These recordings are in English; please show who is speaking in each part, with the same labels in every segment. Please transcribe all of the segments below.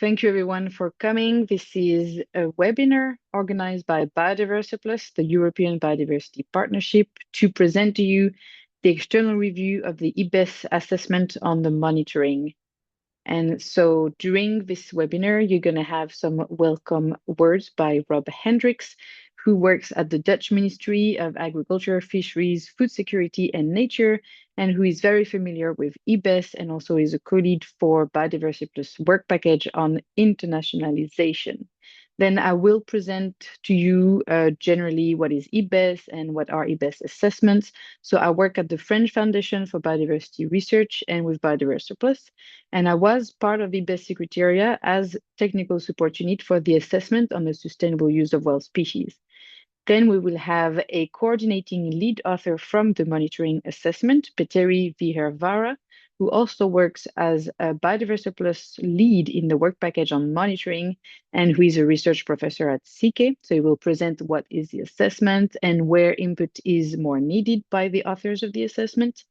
Speaker 1: Thank you everyone for coming. This is a webinar organized by Biodiversa Plus, the European Biodiversity Partnership, to present to you the external review of the IPBES assessment on the monitoring. And so during this webinar, you're going to have some welcome words by Rob Hendricks, who works at the Dutch Ministry of Agriculture, Fisheries, Food Security and Nature, and who is very familiar with IPBES and also is a co-lead for Biodiversity Plus work package on internationalization. Then I will present to you generally what is IPBES and what are IPBES assessments. So I work at the French Foundation for Biodiversity Research and with Biodiversa Plus, and I was part of IPBES Secretariat as technical support unit for the assessment on the sustainable use of wild species. Then we will have a coordinating lead author from the monitoring assessment, Petteri Vihervaara, who also works as a Biodiversa Plus lead in the work package on monitoring, and who is a research professor at SIKE. So he will present what is the assessment and where input is more needed by the authors of the assessment.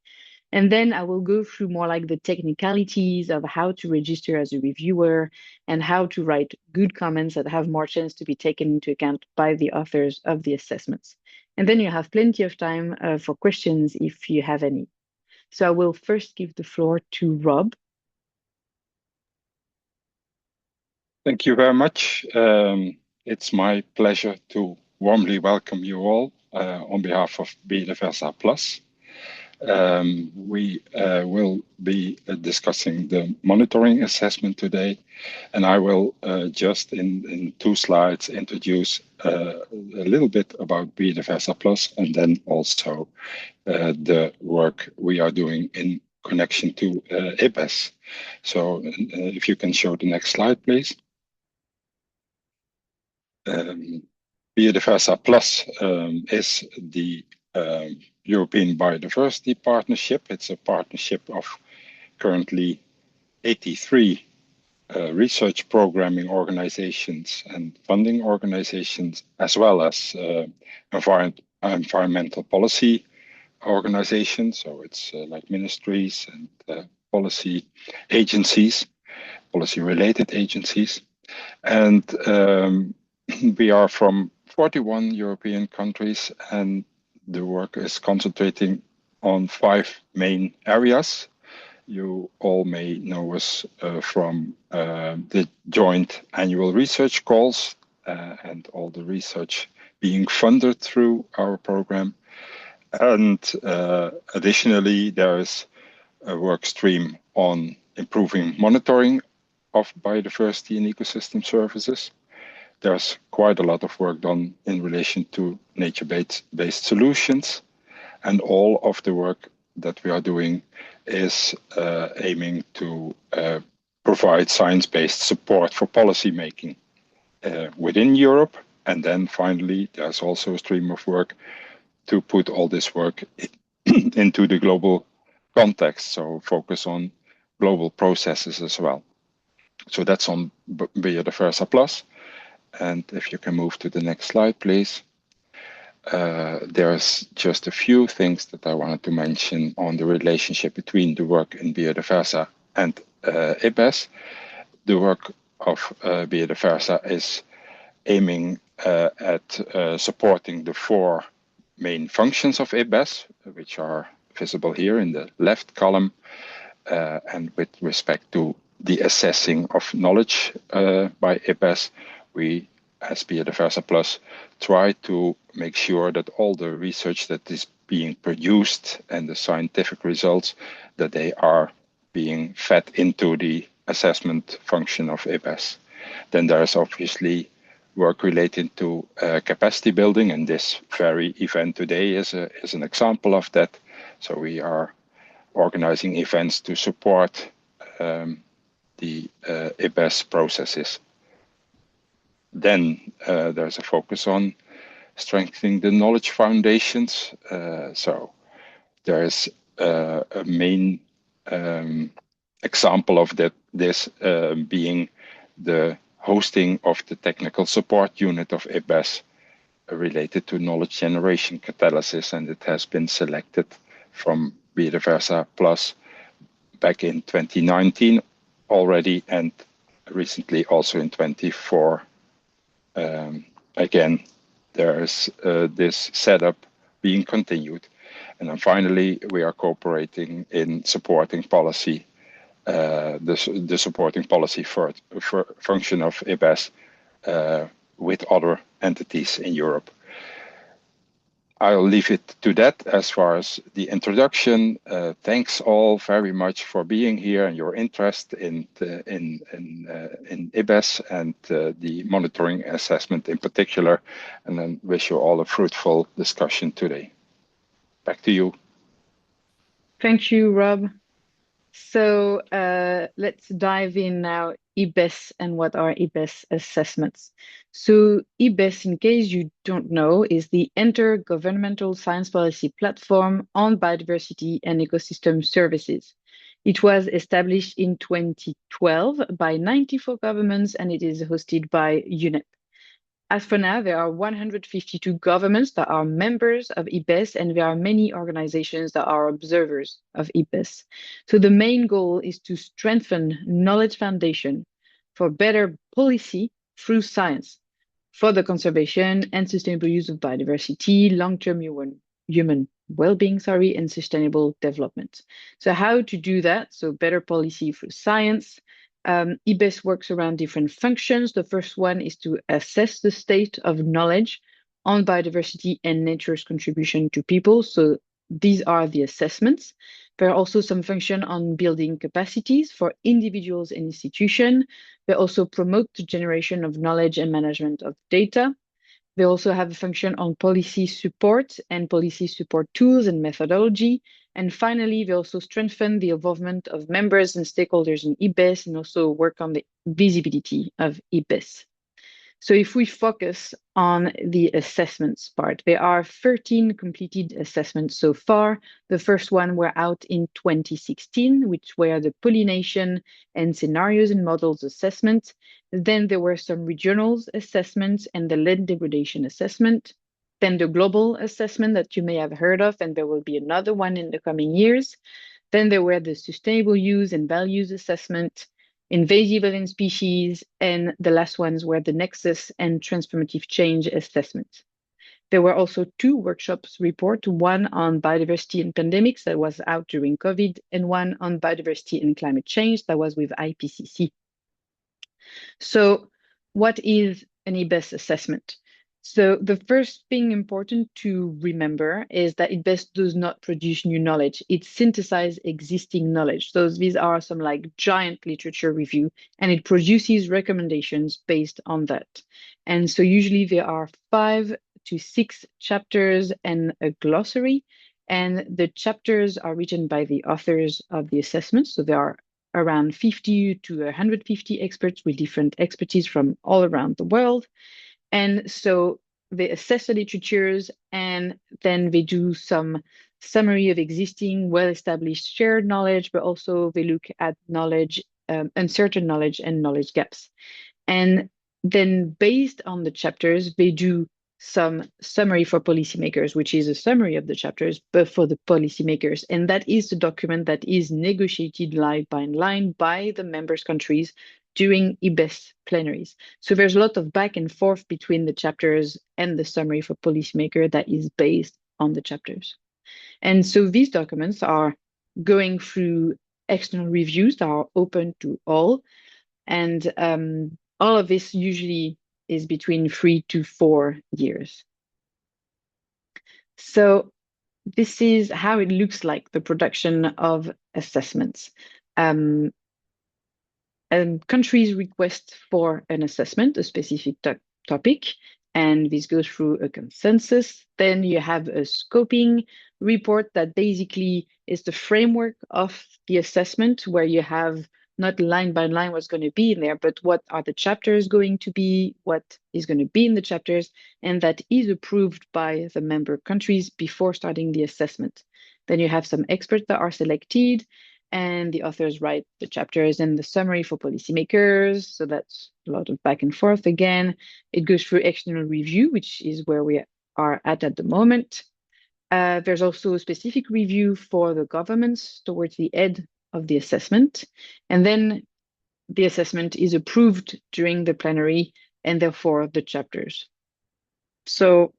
Speaker 1: And then I will go through more like the technicalities of how to register as a reviewer and how to write good comments that have more chance to be taken into account by the authors of the assessments. And then you have plenty of time for questions if you have any. So I will first give the floor to Rob.
Speaker 2: Thank you very much. It's my pleasure to warmly welcome you all on behalf of Biodiversa Plus. We will be discussing the monitoring assessment today, and I will just in 2 slides introduce a little bit about Biodiversa Plus and then also the work we are doing in connection to IPBES. So if you can show the next slide, please. Biodiversa Plus is the European Biodiversity Partnership. It's a partnership of currently 83 research programming organizations and funding organizations, as well as environmental policy organizations. So it's like ministries and policy agencies, policy-related agencies. And we are from 41 European countries, and the work is concentrating on 5 main areas. You all may know us from the joint annual research calls and all the research being funded through our program. And additionally, there is a work stream on improving monitoring of biodiversity and ecosystem services. There's quite a lot of work done in relation to nature-based solutions, and all of the work that we are doing is aiming to provide science-based support for policy making within Europe. And then finally, there's also a stream of work to put all this work into the global context, so focus on global processes as well. So that's on Biodiversa Plus. And if you can move to the next slide, please. There's just a few things that I wanted to mention on the relationship between the work in Biodiversa and IPBES. The work of Biodiversa is aiming at supporting the 4 main functions of IPBES, which are visible here in the left column, and with respect to the assessing of knowledge by IPBES, we, as Biodiversa Plus, try to make sure that all the research that is being produced and the scientific results, that they are being fed into the assessment function of IPBES. Then there is obviously work related to capacity building, and this very event today is an example of that. So we are organizing events to support the IPBES processes. Then there's a focus on strengthening the knowledge foundations. So there is a main example of this being the hosting of the technical support unit of IPBES related to knowledge generation catalysis, and it has been selected from Biodiversa Plus back in 2019 already, and recently also in 24. Again, there's this setup being continued. And then finally, we are cooperating in supporting policy, the supporting policy for function of IPBES with other entities in Europe. I'll leave it to that as far as the introduction. Thanks all very much for being here and your interest in IPBES and the monitoring assessment in particular. And then wish you all a fruitful discussion today. Back to you.
Speaker 1: Thank you, Rob. So let's dive in now, IPBES and what are IPBES assessments. So IPBES, in case you don't know, is the Intergovernmental Science Policy Platform on Biodiversity and Ecosystem Services. It was established in 2012 by 94 governments and it is hosted by UNEP. As for now, there are 152 governments that are members of IPBES, and there are many organizations that are observers of IPBES. So the main goal is to strengthen knowledge foundation for better policy through science for the conservation and sustainable use of biodiversity, long-term human well-being, and sustainable development. So how to do that? So better policy through science. IPBES works around different functions. The first one is to assess the state of knowledge on biodiversity and nature's contribution to people. So these are the assessments. There are also some function on building capacities for individuals and institutions. They also promote the generation of knowledge and management of data. They also have a function on policy support and policy support tools and methodology. And finally, they also strengthen the involvement of members and stakeholders in IPBES and also work on the visibility of IPBES. So if we focus on the assessments part, there are 13 completed assessments so far. The first one were out in 2016, which were the pollination and scenarios and models assessment. Then there were some regional assessments and the land degradation assessment. Then the global assessment that you may have heard of, and there will be another one in the coming years. Then there were the sustainable use and values assessment, invasive alien species, and the last ones were the nexus and transformative change assessment. There were also 2 workshops report, one on biodiversity and pandemics that was out during COVID, and one on biodiversity and climate change that was with IPCC. So what is an IPBES assessment? So the first thing important to remember is that IPBES does not produce new knowledge. It synthesizes existing knowledge. So these are some like giant literature review, and it produces recommendations based on that. And so usually there are 5 to 6 chapters and a glossary, and the chapters are written by the authors of the assessment. So there are around 50 to 150 experts with different expertise from all around the world. And so they assess the literatures and then they do some summary of existing well-established shared knowledge, but also they look at knowledge, uncertain knowledge and knowledge gaps. And then based on the chapters, they do some summary for policymakers, which is a summary of the chapters, but for the policymakers. And that is the document that is negotiated line by line by the members countries during IPBES plenaries. So there's a lot of back and forth between the chapters and the summary for policymaker that is based on the chapters. And so these documents are going through external reviews that are open to all. And all of this usually is between 3 to 4 years. So this is how it looks like, the production of assessments. Countries request for an assessment, a specific topic, and this goes through a consensus. Then you have a scoping report that basically is the framework of the assessment, where you have not line by line what's going to be in there, but what are the chapters going to be, what is going to be in the chapters, and that is approved by the member countries before starting the assessment. Then you have some experts that are selected, and the authors write the chapters and the summary for policymakers. So that's a lot of back and forth again. It goes through external review, which is where we are at the moment. There's also a specific review for the governments towards the end of the assessment. And then the assessment is approved during the plenary and therefore the chapters. So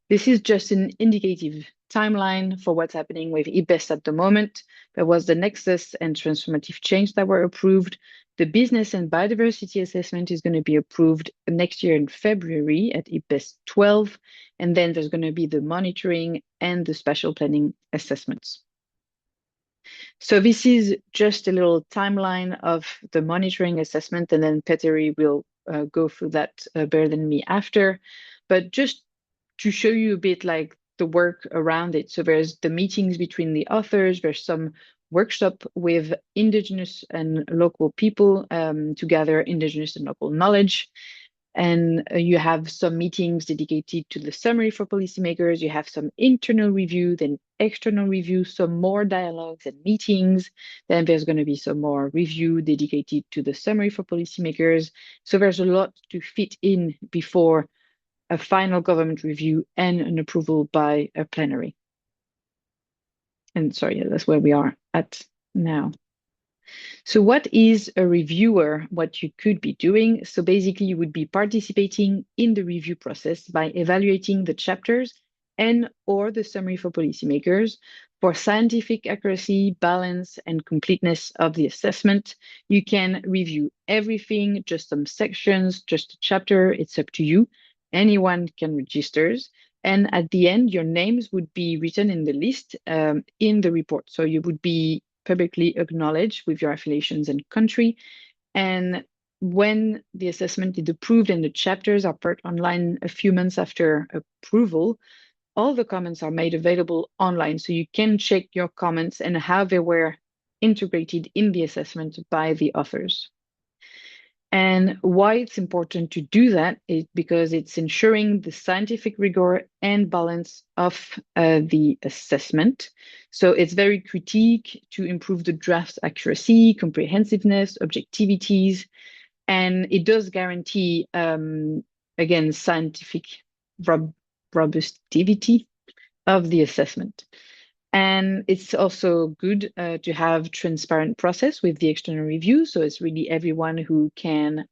Speaker 1: this is just an indicative timeline for what's happening with IPBES at the moment. There was the Nexus and Transformative Change that were approved. The Business and Biodiversity Assessment is going to be approved next year in February at IPBES 12. And then there's going to be the monitoring and the spatial planning assessments. So this is just a little timeline of the monitoring assessment, and then Petteri will go through that better than me after. But just to show you a bit like the work around it. So there's the meetings between the authors, there's some workshop with indigenous and local people to gather indigenous and local knowledge. And you have some meetings dedicated to the summary for policymakers. You have some internal review, then external review, some more dialogues and meetings. Then there's going to be some more review dedicated to the summary for policymakers. So there's a lot to fit in before a final government review and an approval by a plenary. And sorry, that's where we are at now. So what is a reviewer, what you could be doing? So basically you would be participating in the review process by evaluating the chapters and or the summary for policymakers for scientific accuracy, balance, and completeness of the assessment. You can review everything, just some sections, just a chapter, it's up to you. Anyone can register. And at the end, your names would be written in the list in the report. So you would be publicly acknowledged with your affiliations and country. And when the assessment is approved and the chapters are put online a few months after approval, all the comments are made available online. So you can check your comments and how they were integrated in the assessment by the authors. And why it's important to do that is because it's ensuring the scientific rigor and balance of the assessment. So it's very critique to improve the draft's accuracy, comprehensiveness, objectivities, and it does guarantee, again, scientific robustivity of the assessment. And it's also good to have transparent process with the external review. So it's really everyone who can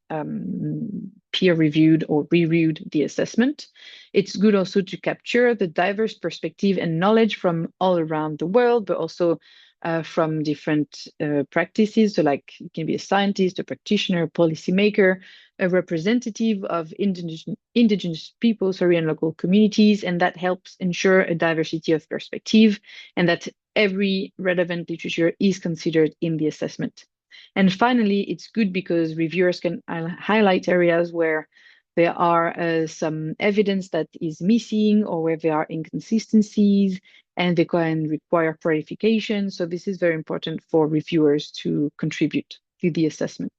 Speaker 1: peer reviewed or reviewed the assessment. It's good also to capture the diverse perspective and knowledge from all around the world, but also from different practices. So like it can be a scientist, a practitioner, a policymaker, a representative of indigenous people, and local communities, and that helps ensure a diversity of perspective and that every relevant literature is considered in the assessment. And finally, it's good because reviewers can highlight areas where there are some evidence that is missing or where there are inconsistencies and they can require clarification. So this is very important for reviewers to contribute to the assessment.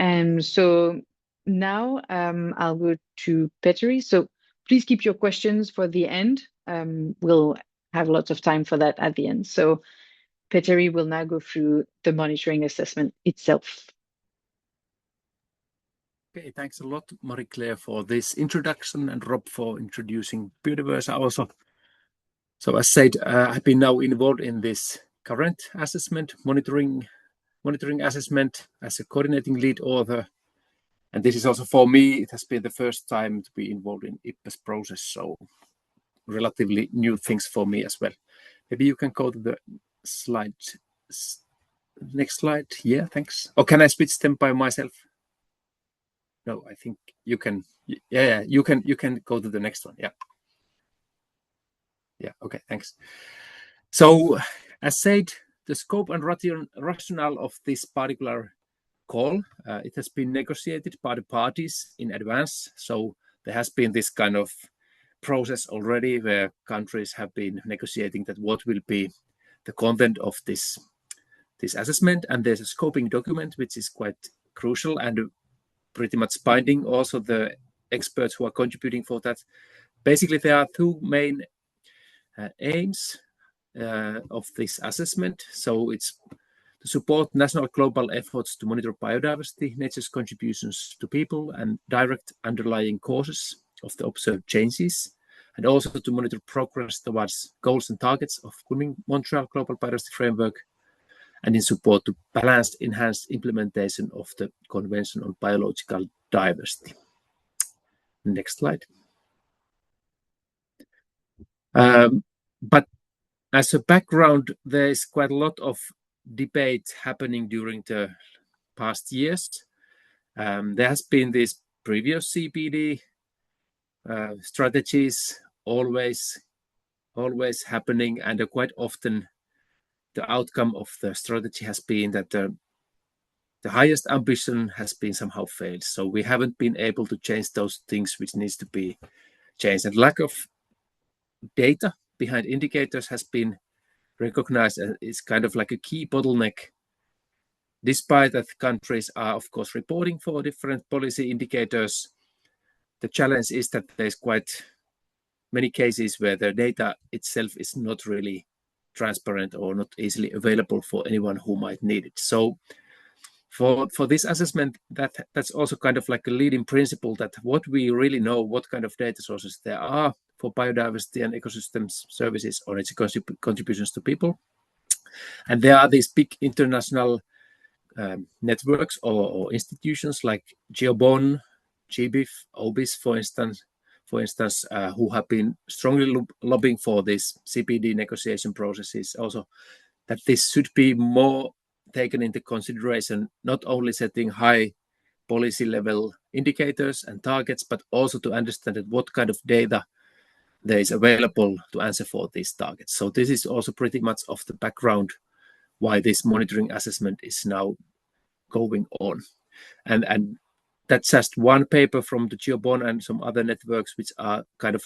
Speaker 1: And so now I'll go to Petteri. So please keep your questions for the end. We'll have lots of time for that at the end. So Petteri will now go through the monitoring assessment itself.
Speaker 3: Okay, thanks a lot, Marie-Claire, for this introduction, and Rob for introducing Biodiversa also. So as said, I've been now involved in this current assessment, monitoring assessment as a coordinating lead author. And this is also for me, it has been the first time to be involved in IPBES process, so relatively new things for me as well. Maybe you can go to the slide. Next slide. Yeah, thanks. Or can I switch them by myself? No, I think you can. Yeah, you can go to the next one. Yeah. Yeah, okay, thanks. So as said, the scope and rationale of this particular call, it has been negotiated by the parties in advance. So there has been this kind of process already where countries have been negotiating that what will be the content of this assessment. And there's a scoping document, which is quite crucial and pretty much binding also the experts who are contributing for that. Basically, there are two main aims of this assessment. So it's to support national global efforts to monitor biodiversity, nature's contributions to people, and direct underlying causes of the observed changes, and also to monitor progress towards goals and targets of Kunming Montreal Global Biodiversity Framework. and in support to balanced, enhanced implementation of the Convention on Biological Diversity. Next slide. But as a background, there is quite a lot of debate happening during the past years. There has been these previous CBD strategies always happening, and quite often the outcome of the strategy has been that the highest ambition has been somehow failed. So we haven't been able to change those things which needs to be changed. And lack of data behind indicators has been recognized as is kind of like a key bottleneck, despite that countries are, of course, reporting for different policy indicators. The challenge is that there's quite many cases where the data itself is not really transparent or not easily available for anyone who might need it. So for this assessment, that's also kind of like a leading principle, that what we really know, what kind of data sources there are for biodiversity and ecosystem services or its contributions to people. And there are these big international networks or institutions like GeoBon, GBIF, OBIS, for instance, who have been strongly lobbying for these CBD negotiation processes. Also, that this should be more taken into consideration, not only setting high policy level indicators and targets, but also to understand that what kind of data there is available to answer for these targets. So this is also pretty much of the background why this monitoring assessment is now going on. And that's just one paper from the GeoBon and some other networks which are kind of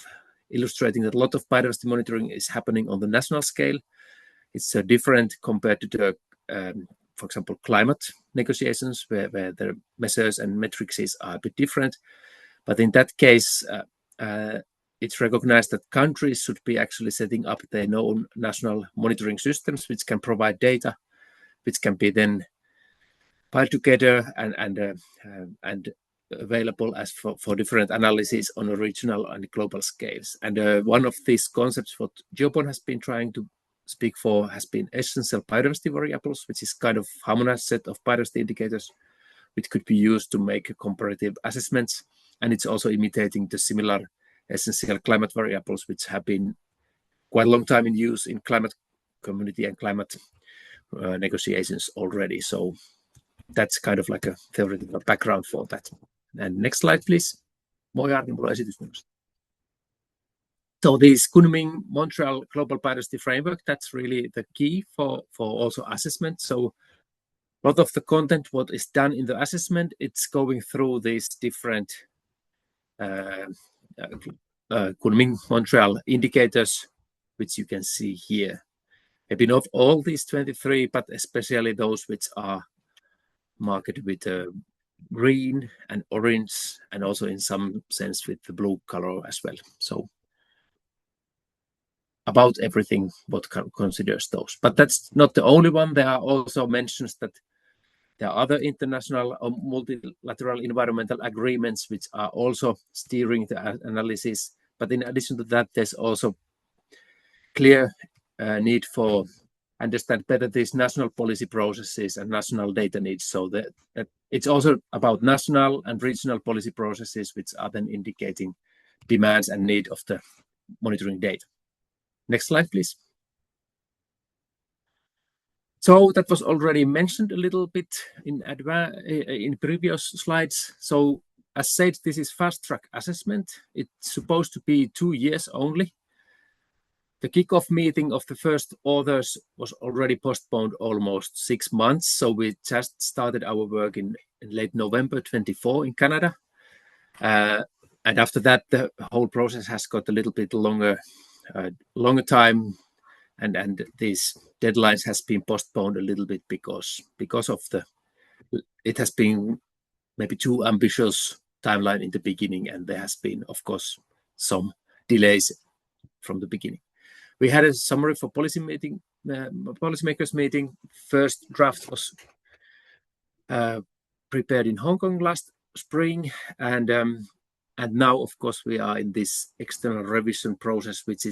Speaker 3: illustrating that a lot of biodiversity monitoring is happening on the national scale. It's different compared to the, for example, climate negotiations, where the measures and metrics are a bit different. But in that case, it's recognized that countries should be actually setting up their own national monitoring systems, which can provide data, which can be then piled together and available as for different analyses on a regional and global scales. And one of these concepts what GeoBon has been trying to speak for has been essential biodiversity variables, which is kind of harmonized set of biodiversity indicators which could be used to make comparative assessments. And it's also imitating the similar essential climate variables, which have been quite a long time in use in climate community and climate negotiations already. So that's kind of like a theoretical background for that. And next slide, please. So this Kunming-Montreal Global Biodiversity Framework, that's really the key for also assessment. So a lot of the content, what is done in the assessment, it's going through these different Kunming-Montreal indicators, which you can see here. Maybe not all these 23, but especially those which are marked with green and orange, and also in some sense with the blue color as well. So about everything what considers those. But that's not the only one. There are also mentions that there are other international or multilateral environmental agreements which are also steering the analysis. But in addition to that, there's also clear need for understand better these national policy processes and national data needs. So that it's also about national and regional policy processes which are then indicating demands and need of the monitoring data. Next slide, please. So that was already mentioned a little bit in previous slides. So as said, this is fast track assessment. It's supposed to be 2 years only. The kickoff meeting of the first authors was already postponed almost 6 months. So we just started our work in late November 24 in Canada. And after that, the whole process has got a little bit longer time. And these deadlines has been postponed a little bit because of it has been maybe too ambitious timeline in the beginning. And there has been, of course, some delays from the beginning. We had a summary for policymakers meeting. First draft was prepared in Hong Kong last spring, and now, of course, we are in this external revision process, which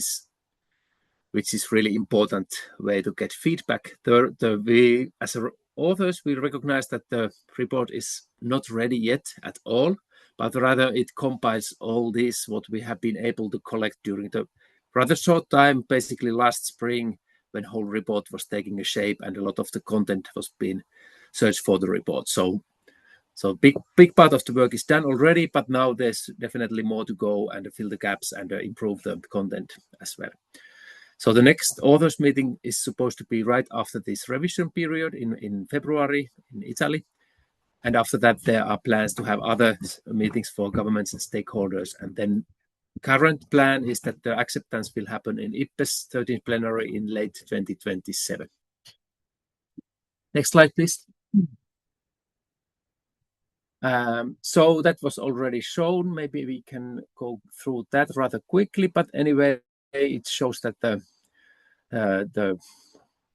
Speaker 3: which is really important way to get feedback. We, as authors, we recognize that the report is not ready yet at all, but rather it compiles all this, what we have been able to collect during the rather short time, basically last spring, when whole report was taking a shape and a lot of the content was being searched for the report. So big part of the work is done already, but now there's definitely more to go and fill the gaps and improve the content as well. So the next authors meeting is supposed to be right after this revision period in February in Italy. And after that, there are plans to have other meetings for governments and stakeholders. And then current plan is that the acceptance will happen in IPBES 13th plenary in late 2027. Next slide, please. So that was already shown. Maybe we can go through that rather quickly. But anyway, it shows that the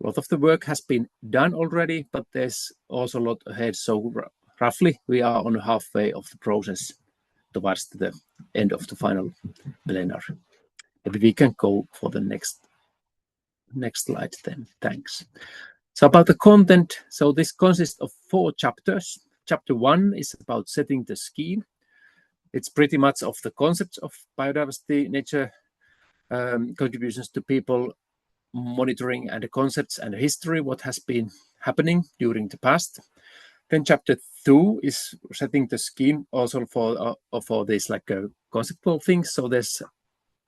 Speaker 3: lot of the work has been done already, but there's also a lot ahead. So roughly, we are on halfway of the process towards the end of the final plenary. Maybe we can go for the next slide then. Thanks. So about the content, so this consists of 4 chapters. Chapter 1 is about setting the scheme. It's pretty much of the concepts of biodiversity, nature, contributions to people, monitoring and the concepts and the history, what has been happening during the past. Then chapter 2 is setting the scheme also for this like conceptual things. So there's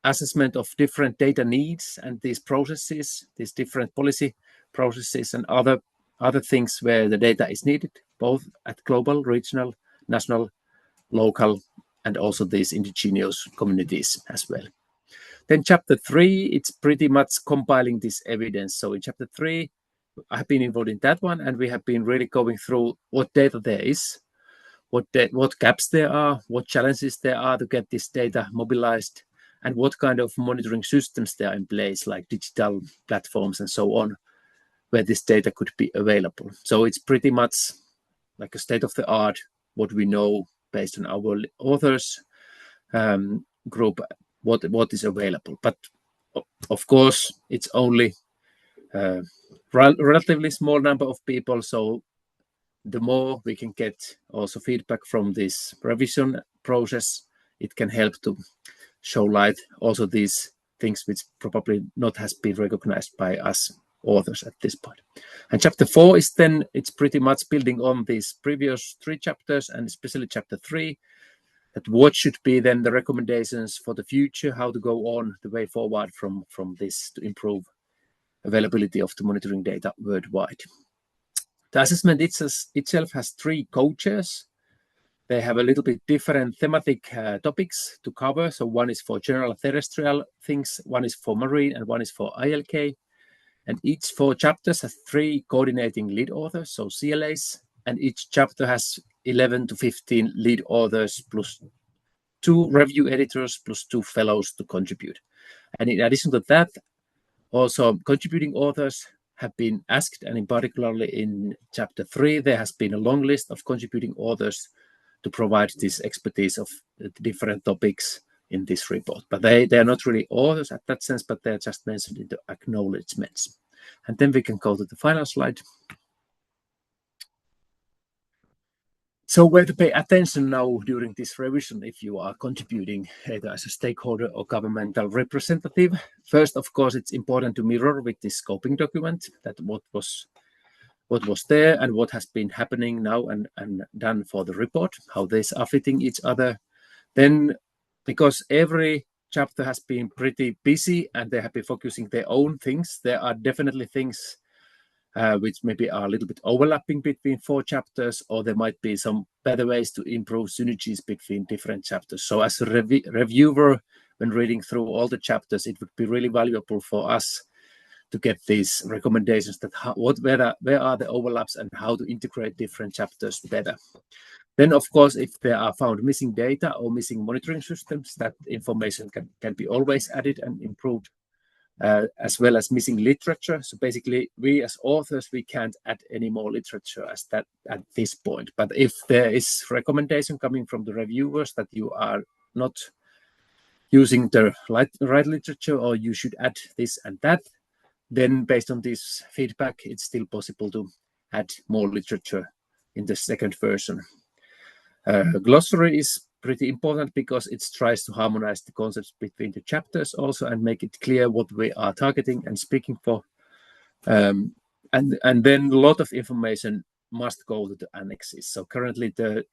Speaker 3: assessment of different data needs and these processes, these different policy processes and other things where the data is needed, both at global, regional, national, local, and also these indigenous communities as well. Then chapter 3, it's pretty much compiling this evidence. So in chapter 3, I have been involved in that one, and we have been really going through what data there is, what gaps there are, what challenges there are to get this data mobilized, and what kind of monitoring systems there are in place, like digital platforms and so on, where this data could be available. So it's pretty much like a state of the art, what we know based on our authors group, what is available. But of course, it's only a relatively small number of people. So the more we can get also feedback from this revision process, it can help to show light also these things which probably not has been recognized by us authors at this point. And chapter 4 is then, it's pretty much building on these previous 3 chapters, and especially chapter 3, that what should be then the recommendations for the future, how to go on the way forward from this to improve availability of the monitoring data worldwide. The assessment itself has 3 co-chairs. They have a little bit different thematic topics to cover. So one is for general terrestrial things, one is for marine, and one is for ILK. And each 4 chapters has 3 coordinating lead authors, so CLAs, and each chapter has 11 to 15 lead authors plus 2 review editors plus 2 fellows to contribute. And in addition to that, also contributing authors have been asked, and in particularly in chapter 3, there has been a long list of contributing authors to provide this expertise of the different topics in this report. But they are not really authors at that sense, but they're just mentioned in the acknowledgements. And then we can go to the final slide. So where to pay attention now during this revision if you are contributing either as a stakeholder or governmental representative? First, of course, it's important to mirror with this scoping document that what was there and what has been happening now and done for the report, how these are fitting each other. Then, because every chapter has been pretty busy and they have been focusing their own things, there are definitely things which maybe are a little bit overlapping between 4 chapters, or there might be some better ways to improve synergies between different chapters. So as a reviewer, when reading through all the chapters, it would be really valuable for us to get these recommendations that where are the overlaps and how to integrate different chapters better. Then, of course, if there are found missing data or missing monitoring systems, that information can be always added and improved, as well as missing literature. So basically, we as authors, we can't add any more literature as that at this point. But if there is recommendation coming from the reviewers that you using the right literature, or you should add this and that. Then based on this feedback, it's still possible to add more literature in the second version. Glossary is pretty important because it tries to harmonize the concepts between the chapters also and make it clear what we are targeting and speaking for. And then a lot of information must go to the annexes. So currently the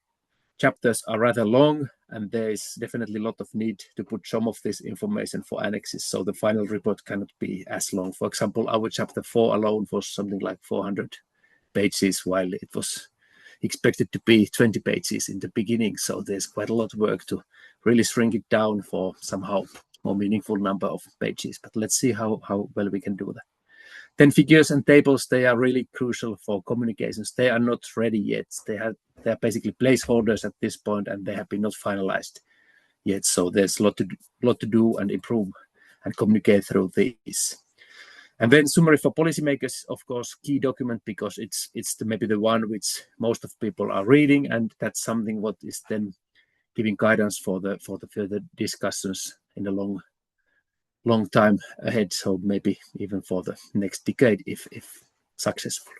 Speaker 3: chapters are rather long, and there is definitely a lot of need to put some of this information for annexes, so the final report cannot be as long. For example, our chapter 4 alone was something like 400 pages, while it was expected to be 20 pages in the beginning. So there's quite a lot of work to really shrink it down for somehow more meaningful number of pages. But let's see how well we can do that. Then figures and tables, they are really crucial for communications. They are not ready yet. They are basically placeholders at this point, and they have been not finalized yet. So there's a lot to do and improve and communicate through these. And then summary for policymakers, of course, key document, because it's maybe the one which most of people are reading, and that's something what is then giving guidance for the further discussions in the long time ahead, so maybe even for the next decade if successful.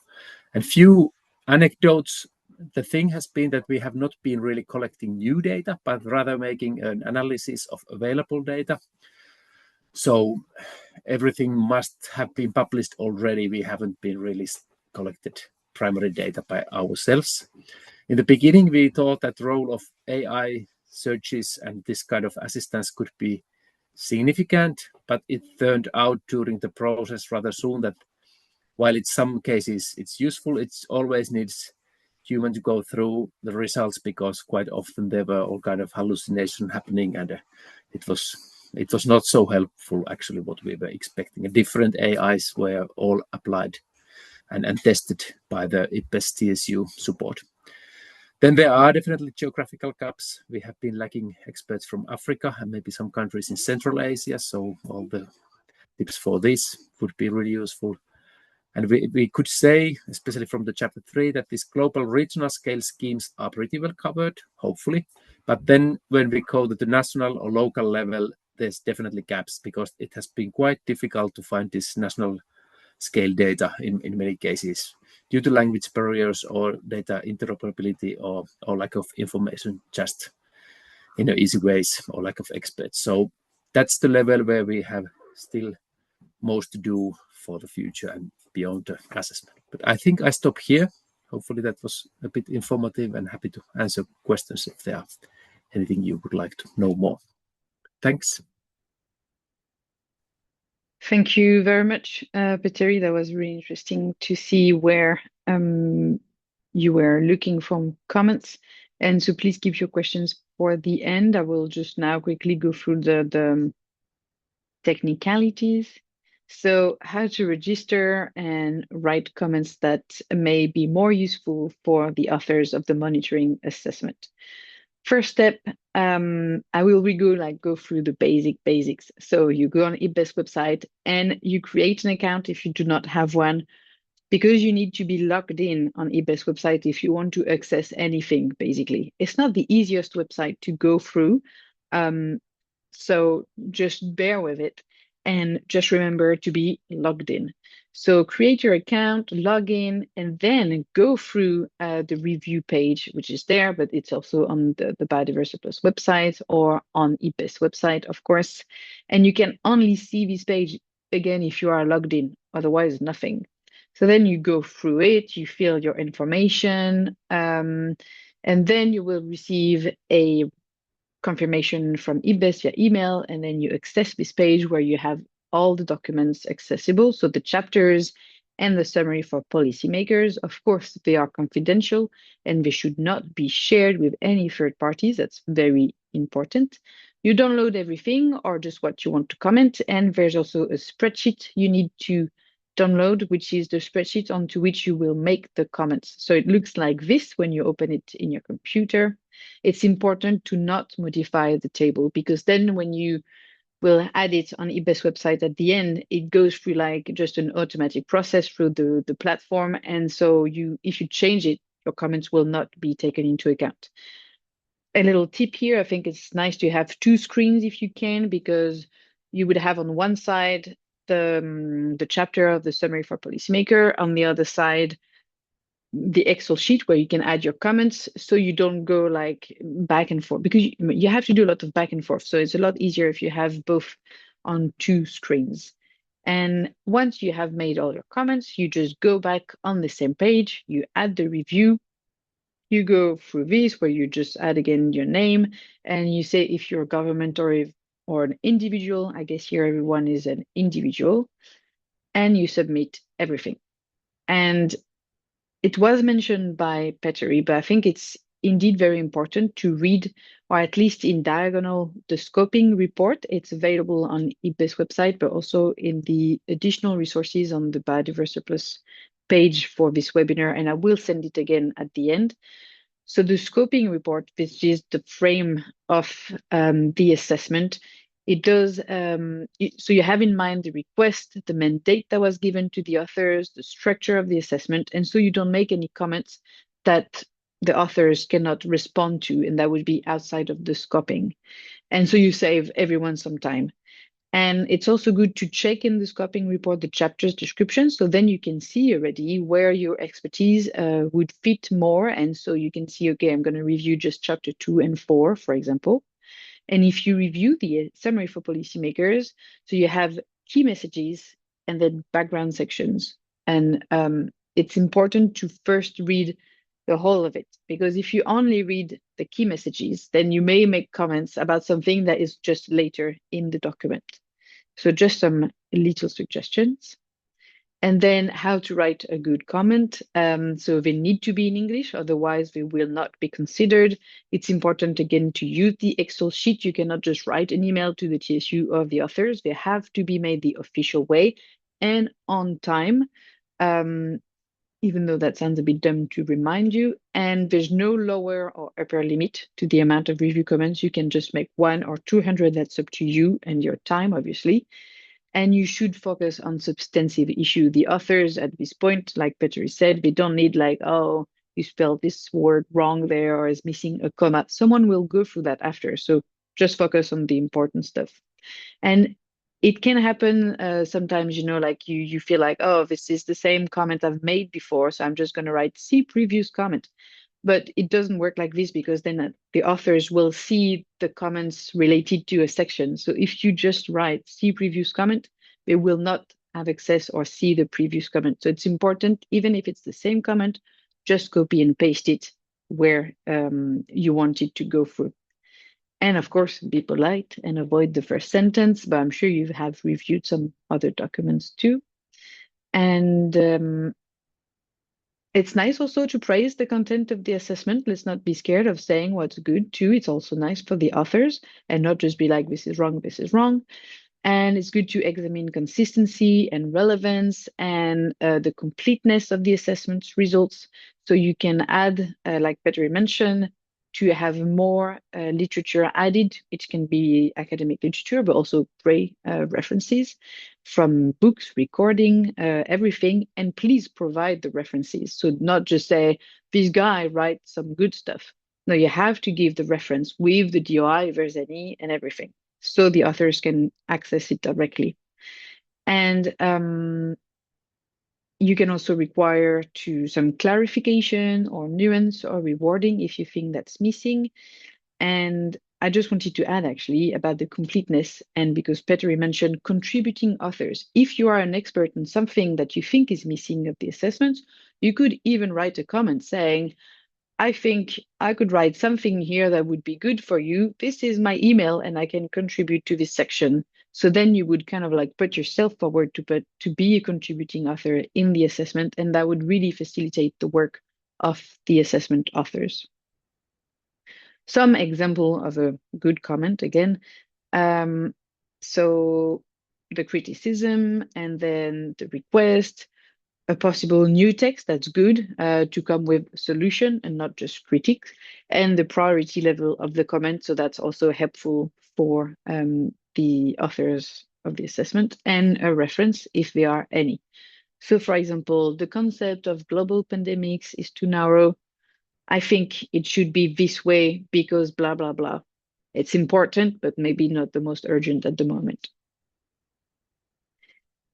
Speaker 3: And few anecdotes. The thing has been that we have not been really collecting new data, but rather making an analysis of available data. So everything must have been published already. We haven't been really collected primary data by ourselves. In the beginning, we thought that the role of AI searches and this kind of assistance could be significant, but it turned out during the process rather soon that while in some cases it's useful, it always needs human to go through the results, because quite often there were all kind of hallucination happening, and it was not so helpful actually what we were expecting. And different AIs were all applied and tested by the IPBES TSU support. Then there are definitely geographical gaps. We have been lacking experts from Africa and maybe some countries in Central Asia. So all the tips for this would be really useful. And we could say, especially from the chapter 3, that these global regional scale schemes are pretty well covered, hopefully. But then when we go to the national or local level, there's definitely gaps, because it has been quite difficult to find this national scale data in many cases, due to language barriers or data interoperability or lack of information just in easy ways, or lack of experts. So that's the level where we have still most to do for the future and beyond the assessment. But I think I stop here. Hopefully that was a bit informative, and happy to answer questions if there are anything you would like to know more. Thanks.
Speaker 1: Thank you very much, Petteri. That was really interesting to see where you were looking for comments. And so please keep your questions for the end. I will just now quickly go through the technicalities. So how to register and write comments that may be more useful for the authors of the monitoring assessment. First step, I will go through the basics. So you go on IPBES website and you create an account if you do not have one, because you need to be logged in on IPBES website if you want to access anything, basically. It's not the easiest website to go through, so just bear with it and just remember to be logged in. So create your account, log in, and then go through the review page, which is there, but it's also on the Biodiversa Plus website or on IPBES website, of course. And you can only see this page again if you are logged in, otherwise nothing. So then you go through it, you fill your information, and then you will receive a confirmation from IPBES via email, and then you access this page where you have all the documents accessible. So the chapters and the summary for policymakers. Of course, they are confidential and they should not be shared with any third parties. That's very important. You download everything or just what you want to comment. And there's also a spreadsheet you need to download, which is the spreadsheet onto which you will make the comments. So it looks like this when you open it in your computer. It's important to not modify the table, because then when you will add it on IPBES website at the end, it goes through like just an automatic process through the platform. And so if you change it, your comments will not be taken into account. A little tip here, I think it's nice to have two screens if you can, because you would have on one side the chapter of the summary for policymaker, on the other side the Excel sheet where you can add your comments, so you don't go like back and forth, because you have to do a lot of back and forth. So it's a lot easier if you have both on two screens. And once you have made all your comments, you just go back on the same page, you add the review, you go through this where you just add again your name, and you say if you're a government or an individual. I guess here everyone is an individual, and you submit everything. And it was mentioned by Petteri, but I think it's indeed very important to read, or at least in diagonal, the scoping report. It's available on IPBES website, but also in the additional resources on the Biodiversa Plus page for this webinar, and I will send it again at the end. So the scoping report, which is the frame of the assessment, it does, so you have in mind the request, the mandate that was given to the authors, the structure of the assessment, and so you don't make any comments that the authors cannot respond to, and that would be outside of the scoping. And so you save everyone some time. And it's also good to check in the scoping report the chapter's description, so then you can see already where your expertise would fit more. And so you can see, okay, I'm going to review just chapter 2 and 4, for example. And if you review the summary for policymakers, so you have key messages and then background sections. And it's important to first read the whole of it, because if you only read the key messages, then you may make comments about something that is just later in the document. So just some little suggestions. And then how to write a good comment. So they need to be in English, otherwise they will not be considered. It's important, again, to use the Excel sheet. You cannot just write an email to the TSU or the authors. They have to be made the official way and on time, even though that sounds a bit dumb to remind you. And there's no lower or upper limit to the amount of review comments. You can just make 100 or 200. That's up to you and your time, obviously. And you should focus on substantive issue. The authors at this point, like Petteri said, they don't need like, oh, you spelled this word wrong there or is missing a comma. Someone will go through that after. So just focus on the important stuff. And it can happen sometimes, like you feel like, oh, this is the same comment I've made before, so I'm just going to write see previous comment. But it doesn't work like this, because then the authors will see the comments related to a section. So if you just write see previous comment, they will not have access or see the previous comment. So it's important, even if it's the same comment, just copy and paste it where you want it to go through. And of course, be polite and avoid the first sentence, but I'm sure you have reviewed some other documents too. And it's nice also to praise the content of the assessment. Let's not be scared of saying what's good too. It's also nice for the authors, and not just be like, this is wrong, this is wrong. And it's good to examine consistency and relevance and the completeness of the assessment results. So you can add, like Petteri mentioned, to have more literature added. It can be academic literature, but also references from books, recording, everything. And please provide the references. So not just say, this guy writes some good stuff. No, you have to give the reference with the DOI, if there's any, and everything, so the authors can access it directly. And you can also require some clarification or nuance or rewarding if you think that's missing. And I just wanted to add actually about the completeness, and because Petteri mentioned contributing authors. If you are an expert in something that you think is missing of the assessment, you could even write a comment saying, I think I could write something here that would be good for you. This is my email and I can contribute to this section. So then you would kind of like put yourself forward to be a contributing author in the assessment, and that would really facilitate the work of the assessment authors. Some example of a good comment again. So the criticism and then the request, a possible new text, that's good to come with solution and not just critiques, and the priority level of the comment. So that's also helpful for the authors of the assessment, and a reference if there are any. So for example, the concept of global pandemics is too narrow. I think it should be this way because blah, blah, blah. It's important, but maybe not the most urgent at the moment.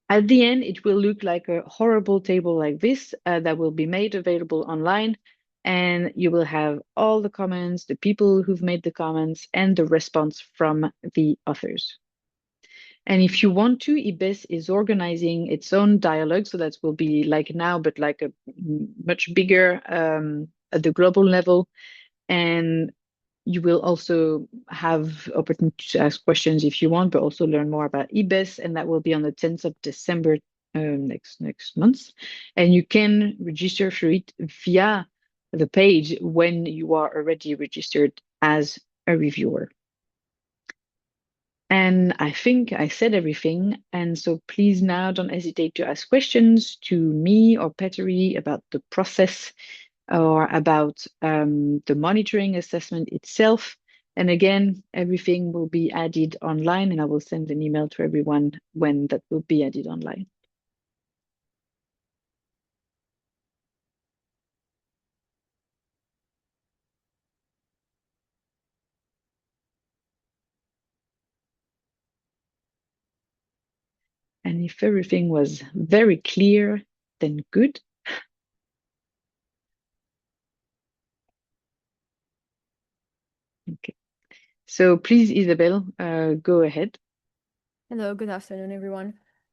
Speaker 1: At the end, it will look like a horrible table like this that will be made available online. And you will have all the comments, the people who've made the comments, and the response from the authors. And if you want to, IPBES is organizing its own dialogue. So that will be like now, but like a much bigger at the global level. And you will also have opportunity to ask questions if you want, but also learn more about IPBES. And that will be on the 10th of December next month. And you can register for it via the page when you are already registered as a reviewer. And I think I said everything. And so please now don't hesitate to ask questions to me or Petteri about the process or about the monitoring assessment itself. And again, everything will be added online, and I will send an email to everyone when that will be added online. And if everything was very clear, then good. Okay. So please, Isabel, go ahead.
Speaker 4: Hello, good afternoon, everyone.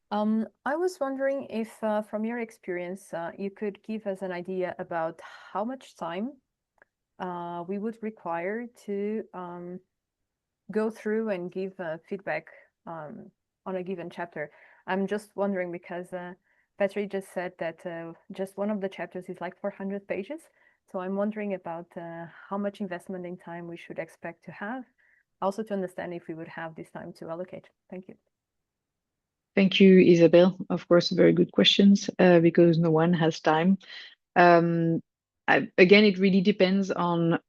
Speaker 4: I was wondering if, from your experience, you could give us an idea about how much time we would require to go through and give feedback on a given chapter. I'm just wondering because Petteri just said that just one of the chapters is like 400 pages. So I'm wondering about how much investment in time we should expect to have, also to understand if we would have this time to allocate. Thank you.
Speaker 1: Thank you, Isabel. Of course, very good questions because no one has time. Again, it really depends on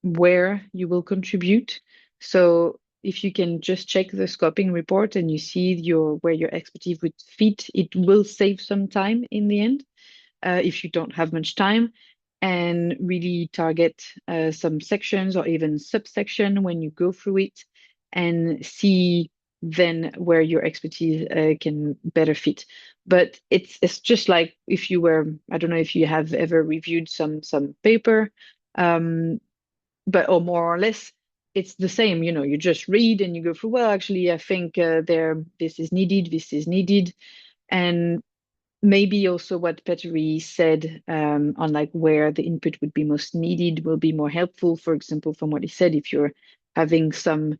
Speaker 1: where you will contribute. So if you can just check the scoping report and you see where your expertise would fit, it will save some time in the end if you don't have much time, and really target some sections or even subsection when you go through it and see then where your expertise can better fit. But it's just like if you were, I don't know if you have ever reviewed some paper, but or more or less it's the same. You just read and you go through, well, actually I think this is needed, and maybe also what Petteri said on like where the input would be most needed will be more helpful. For example, from what he said, if you're having some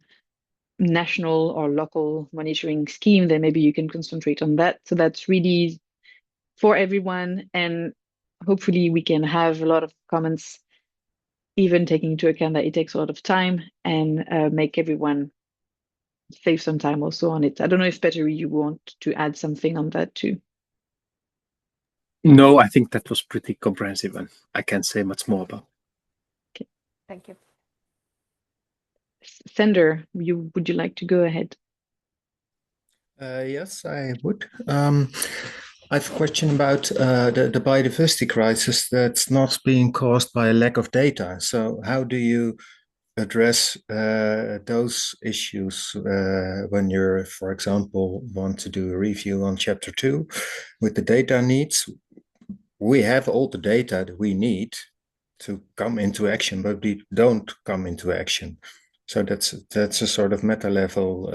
Speaker 1: national or local monitoring scheme, then maybe you can concentrate on that. So that's really for everyone, and hopefully we can have a lot of comments, even taking into account that it takes a lot of time, and make everyone save some time also on it. I don't know if Petteri, you want to add something on that too.
Speaker 3: No, I think that was pretty comprehensive, and I can't say much more about.
Speaker 1: Okay.
Speaker 4: Thank you.
Speaker 1: Sander, would you like to go ahead?
Speaker 5: Yes, I would. I have a question about the biodiversity crisis that's not being caused by a lack of data. So how do you address those issues when you're, for example, want to do a review on chapter 2 with the data needs? We have all the data that we need to come into action, but we don't come into action. So that's a sort of meta level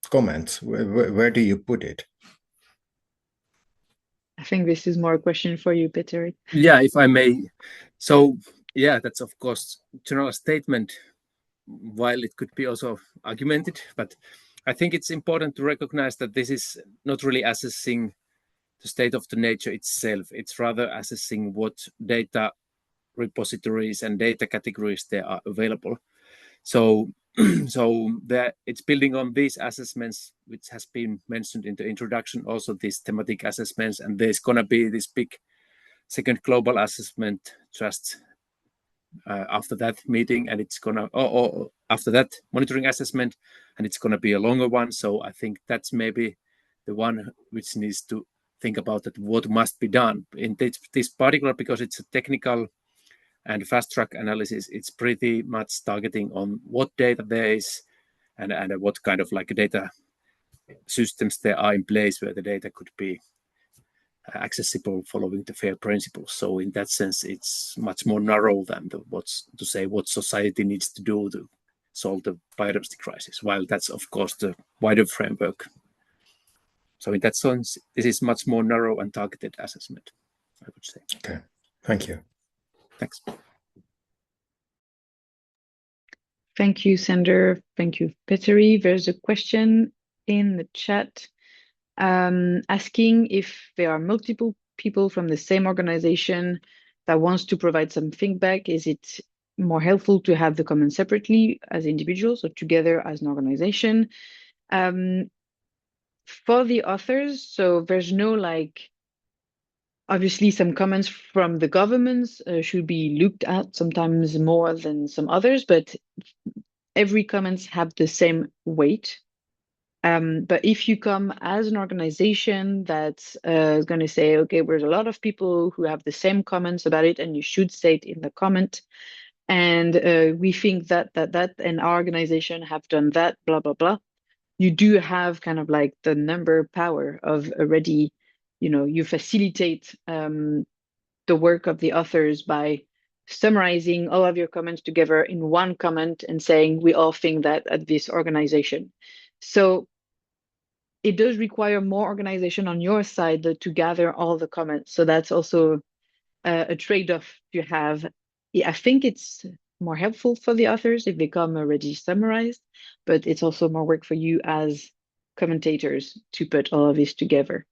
Speaker 5: comment. Where do you put it?
Speaker 1: I think this is more a question for you, Petteri.
Speaker 3: Yeah, if I may. So yeah, that's of course general statement, while it could be also argumented, but I think it's important to recognize that this is not really assessing the state of the nature itself. It's rather assessing what data repositories and data categories there are available. So it's building on these assessments, which has been mentioned in the introduction, also these thematic assessments, and there's going to be this big second global assessment just after that meeting, and it's going to, or after that monitoring assessment, and it's going to be a longer one. So I think that's maybe the one which needs to think about that what must be done in this particular, because it's a technical And fast track analysis, it's pretty much targeting on what data there is and what kind of like data systems there are in place where the data could be accessible following the FAIR principles. So in that sense, it's much more narrow than what society needs to do to solve the biodiversity crisis, while that's of course the wider framework. So in that sense, this is much more narrow and targeted assessment, I would say.
Speaker 5: Okay, thank you.
Speaker 3: Thanks.
Speaker 1: Thank you, Sander. Thank you, Petteri. There's a question in the chat asking if there are multiple people from the same organization that wants to provide some feedback. Is it more helpful to have the comments separately as individuals or together as an organization? For the authors, so there's no like, obviously some comments from the governments should be looked at sometimes more than some others, but every comments have the same weight. But if you come as an organization that's going to say, okay, there's a lot of people who have the same comments about it, and you should say it in the comment, and we think that and our organization have done that, blah, blah, blah, you do have kind of like the number power of already, you facilitate the work of the authors by summarizing all of your comments together in one comment and saying, we all think that at this organization. So it does require more organization on your side to gather all the comments. So that's also a trade-off to have. I think it's more helpful for the authors if they come already summarized, but it's also more work for you as commentators to put all of this together.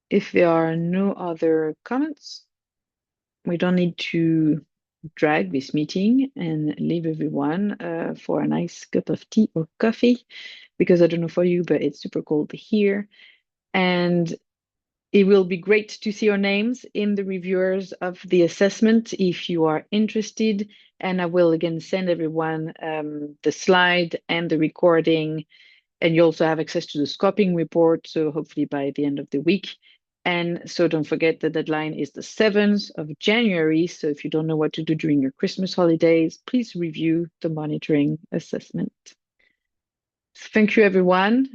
Speaker 1: If there are no other comments, we don't need to drag this meeting and leave everyone for a nice cup of tea or coffee, because I don't know for you, but it's super cold here. And it will be great to see your names in the reviewers of the assessment if you are interested. And I will again send everyone the slide and the recording. And you also have access to the scoping report, so hopefully by the end of the week. And so don't forget the deadline is the 7th of January. So if you don't know what to do during your Christmas holidays, please review the monitoring assessment. Thank you, everyone.